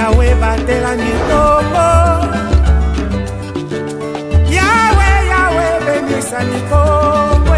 Yahweh batela mikongo. Yahweh benisa mikongo.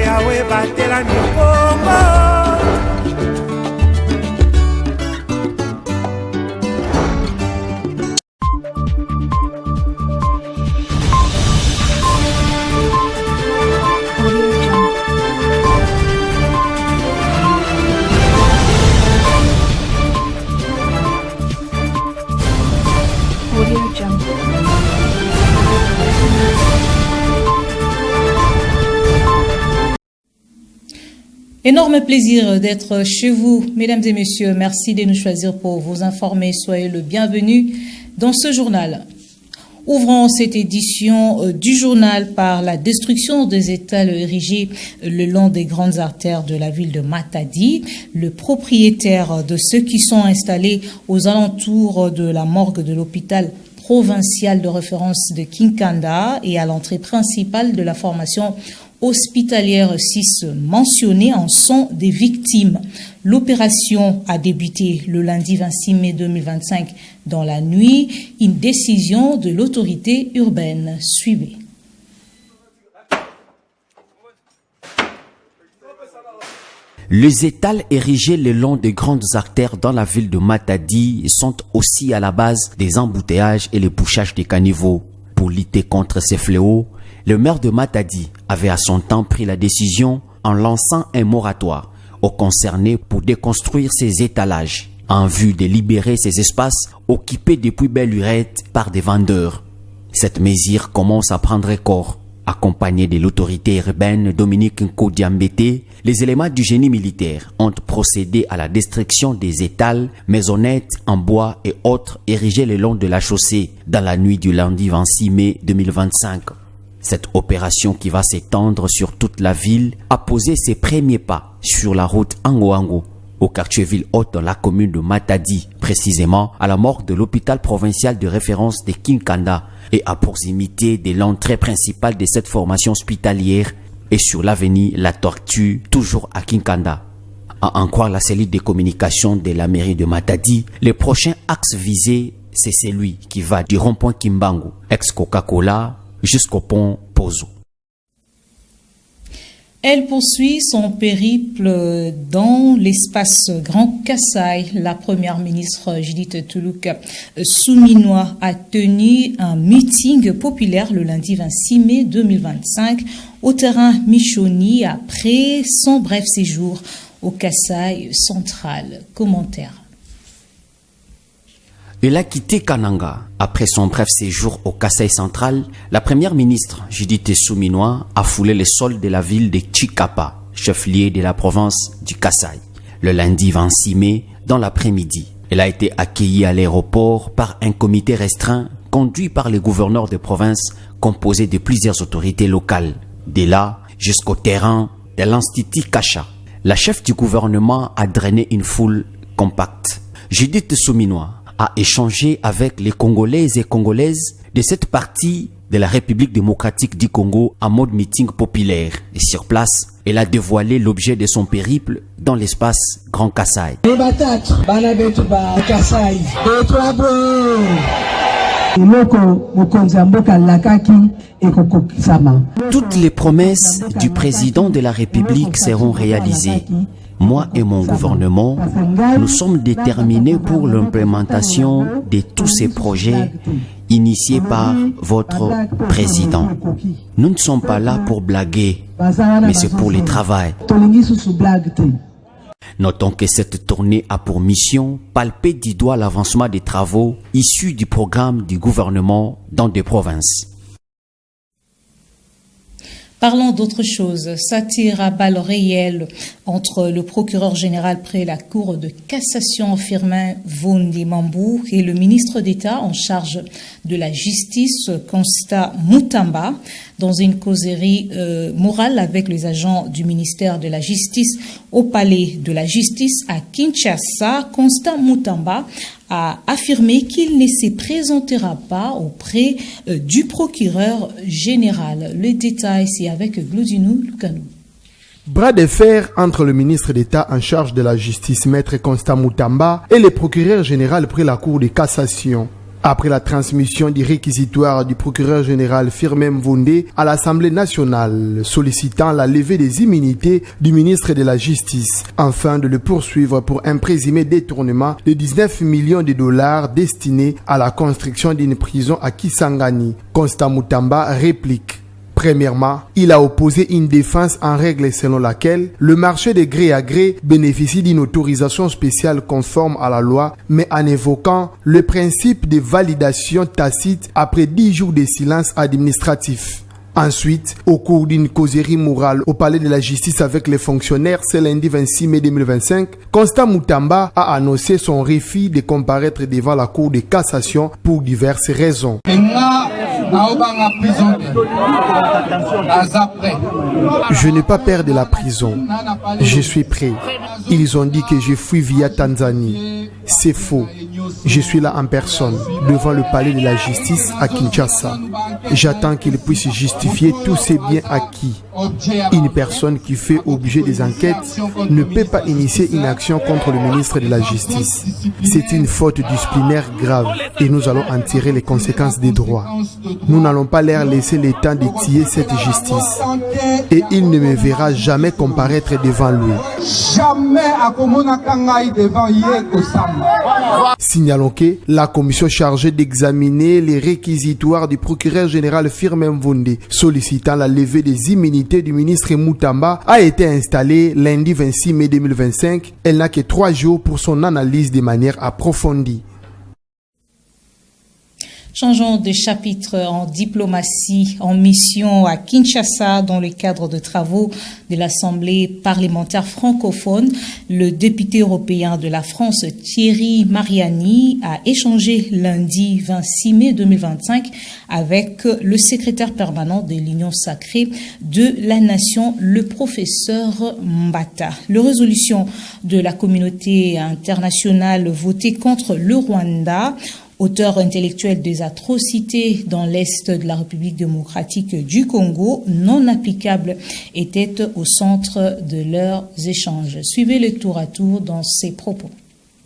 Yahweh batela mikongo. Énorme plaisir d'être chez vous, mesdames et messieurs. Merci de nous choisir pour vous informer. Soyez le bienvenu dans ce journal. Ouvrons cette édition du journal par la destruction des étals érigés le long des grandes artères de la ville de Matadi. Le propriétaire de ceux qui sont installés aux alentours de la morgue de l'hôpital provincial de référence de Kinkanda et à l'entrée principale de la formation hospitalière 6 mentionnés en sont des victimes. L'opération a débuté le lundi 26 mai 2025 dans la nuit. Une décision de l'autorité urbaine. Suivez. Les étals érigés le long des grandes artères dans la ville de Matadi sont aussi à la base des embouteillages et les bouchages des caniveaux. Pour lutter contre ces fléaux, le maire de Matadi avait à son temps pris la décision en lançant un moratoire aux concernés pour déconstruire ces étalages en vue de libérer ces espaces occupés depuis belle lurette par des vendeurs. Cette mesure commence à prendre corps. Accompagnés de l'autorité urbaine Dominique Nkodiambete, les éléments du génie militaire ont procédé à la destruction des étals, maisonnettes en bois et autres érigés le long de la chaussée dans la nuit du lundi 26 mai 2025. Cette opération qui va s'étendre sur toute la ville a posé ses premiers pas sur la route Ango-Ango, au quartier ville haute dans la commune de Matadi, précisément à la morgue de l'hôpital provincial de référence de Kinkanda et à proximité de l'entrée principale de cette formation hospitalière et sur l'avenue La Tortue, toujours à Kinkanda. À en croire la cellule de communication de la mairie de Matadi, le prochain axe visé, c'est celui qui va du rond-point Kimbangu, ex-Coca-Cola, jusqu'au pont Pozo. Elle poursuit son périple dans l'espace Grand Kassai. La première ministre Judith Tuluka Souminois a tenu un meeting populaire le lundi 26 mai 2025 au terrain Michoni après son bref séjour au Kassai central. Commentaire. Elle a quitté Kananga. Après son bref séjour au Kassai central, la première ministre Judith Souminois a foulé le sol de la ville de Chikapa, chef-lieu de la province du Kassai. Le lundi 26 mai, dans l'après-midi, elle a été accueillie à l'aéroport par un comité restreint conduit par le gouverneur de province composé de plusieurs autorités locales. De là jusqu'au terrain de l'Institut Kacha, la chef du gouvernement a drainé une foule compacte. Judith Souminois a échangé avec les Congolaises et Congolaises de cette partie de la République démocratique du Congo en mode meeting populaire. Et sur place, elle a dévoilé l'objet de son périple dans l'espace Grand Kassai. Toutes les promesses du président de la République seront réalisées. Moi et mon gouvernement, nous sommes déterminés pour l'implémentation de tous ces projets initiés par votre président. Nous ne sommes pas là pour blaguer, mais c'est pour le travail. Notons que cette tournée a pour mission palper du doigt l'avancement des travaux issus du programme du gouvernement dans des provinces. Parlons d'autre chose. Ça tire à balles réelles entre le procureur général près la Cour de cassation Firmin Vondimambou et le ministre d'État en charge de la justice, Constant Mutamba, dans une causerie morale avec les agents du ministère de la Justice au palais de la Justice à Kinshasa. Constant Mutamba a affirmé qu'il ne se présentera pas auprès du procureur général. Le détail, c'est avec Glodinou Lukanou. Bras de fer entre le ministre d'État en charge de la justice, Maître Constant Moutamba, et le procureur général près la Cour de cassation. Après la transmission du réquisitoire du procureur général Firmin Mvonde à l'Assemblée nationale, sollicitant la levée des immunités du ministre de la Justice, afin de le poursuivre pour un présumé détournement de 19 millions de dollars destinés à la construction d'une prison à Kisangani, Constant Moutamba réplique. Premièrement, il a opposé une défense en règle selon laquelle le marché de gré à gré bénéficie d'une autorisation spéciale conforme à la loi, mais en évoquant le principe de validation tacite après 10 jours de silence administratif. Ensuite, au cours d'une causerie morale au palais de la justice avec les fonctionnaires ce lundi 26 mai 2025, Constant Moutamba a annoncé son refus de comparaître devant la Cour de cassation pour diverses raisons. Je n'ai pas peur de la prison. Je suis prêt. Ils ont dit que je fuis via Tanzanie. C'est faux. Je suis là en personne, devant le palais de la justice à Kinshasa. J'attends qu'ils puissent justifier tous ces biens acquis. Une personne qui fait objet des enquêtes ne peut pas initier une action contre le ministre de la Justice. C'est une faute disciplinaire grave et nous allons en tirer les conséquences des droits. Nous n'allons pas leur laisser le temps de tirer cette justice. Et il ne me verra jamais comparaître devant lui. Signalons que la commission chargée d'examiner les réquisitoires du procureur général Firmin Mvonde sollicitant la levée des immunités du ministre Moutamba a été installée lundi 26 mai 2025. Elle n'a que 3 jours pour son analyse de manière approfondie. Changeons de chapitre en diplomatie, en mission à Kinshasa dans le cadre de travaux de l'Assemblée parlementaire francophone. Le député européen de la France, Thierry Mariani, a échangé lundi 26 mai 2025 avec le secrétaire permanent de l'Union sacrée de la nation, le professeur Mbata. La résolution de la communauté internationale votée contre le Rwanda, auteur intellectuel des atrocités dans l'Est de la République démocratique du Congo, non applicable, était au centre de leurs échanges. Suivez le tour à tour dans ses propos.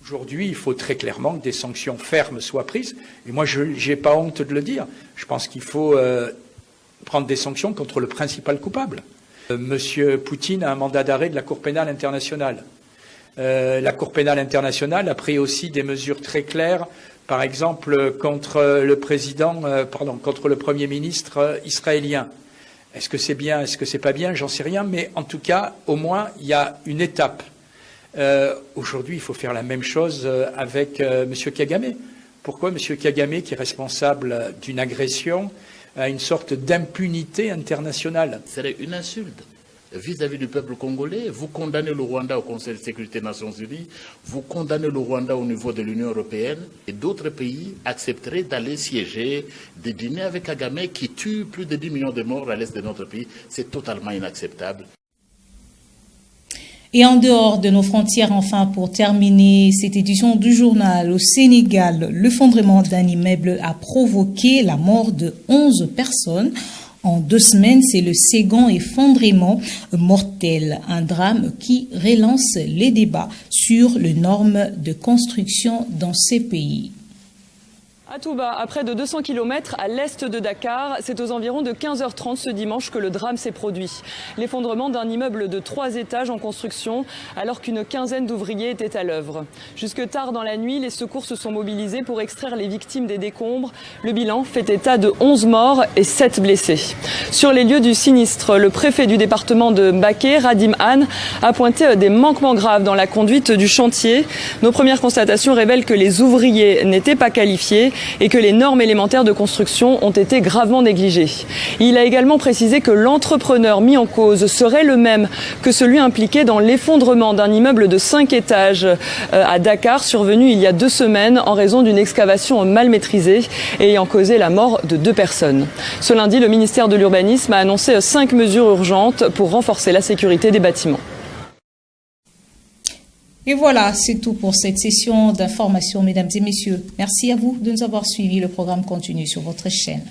Aujourd'hui, il faut très clairement que des sanctions fermes soient prises. Et moi, je n'ai pas honte de le dire. Je pense qu'il faut prendre des sanctions contre le principal coupable. Monsieur Poutine a un mandat d'arrêt de la Cour pénale internationale. La Cour pénale internationale a pris aussi des mesures très claires, par exemple contre le Premier ministre israélien. Est-ce que c'est bien, est-ce que c'est pas bien, j'en sais rien, mais en tout cas, au moins, il y a une étape. Aujourd'hui, il faut faire la même chose avec M. Kagame. Pourquoi M. Kagame, qui est responsable d'une agression, a une sorte d'impunité internationale? Ce serait une insulte vis-à-vis du peuple congolais. Vous condamnez le Rwanda au Conseil de sécurité des Nations Unies, vous condamnez le Rwanda au niveau de l'Union européenne, et d'autres pays accepteraient d'aller siéger, de dîner avec Kagame qui tue plus de 10 millions de morts à l'est de notre pays. C'est totalement inacceptable. Et en dehors de nos frontières, enfin, pour terminer cette édition du journal, au Sénégal, l'effondrement d'un immeuble a provoqué la mort de 11 personnes. En 2 semaines, c'est le second effondrement mortel, un drame qui relance les débats sur les normes de construction dans ces pays. À Touba, à près de 200 km à l'est de Dakar, c'est aux environs de 15h30 ce dimanche que le drame s'est produit. L'effondrement d'un immeuble de 3 étages en construction alors qu'une quinzaine d'ouvriers étaient à l'œuvre. Jusque tard dans la nuit, les secours se sont mobilisés pour extraire les victimes des décombres. Le bilan fait état de 11 morts et 7 blessés. Sur les lieux du sinistre, le préfet du département de Mbaké, Radim Han, a pointé des manquements graves dans la conduite du chantier. Nos premières constatations révèlent que les ouvriers n'étaient pas qualifiés et que les normes élémentaires de construction ont été gravement négligées. Il a également précisé que l'entrepreneur mis en cause serait le même que celui impliqué dans l'effondrement d'un immeuble de 5 étages à Dakar, survenu il y a 2 semaines en raison d'une excavation mal maîtrisée et ayant causé la mort de 2 personnes. Ce lundi, le ministère de l'Urbanisme a annoncé 5 mesures urgentes pour renforcer la sécurité des bâtiments. Et voilà, c'est tout pour cette session d'information, mesdames et messieurs. Merci à vous de nous avoir suivis. Le programme continue sur votre chaîne.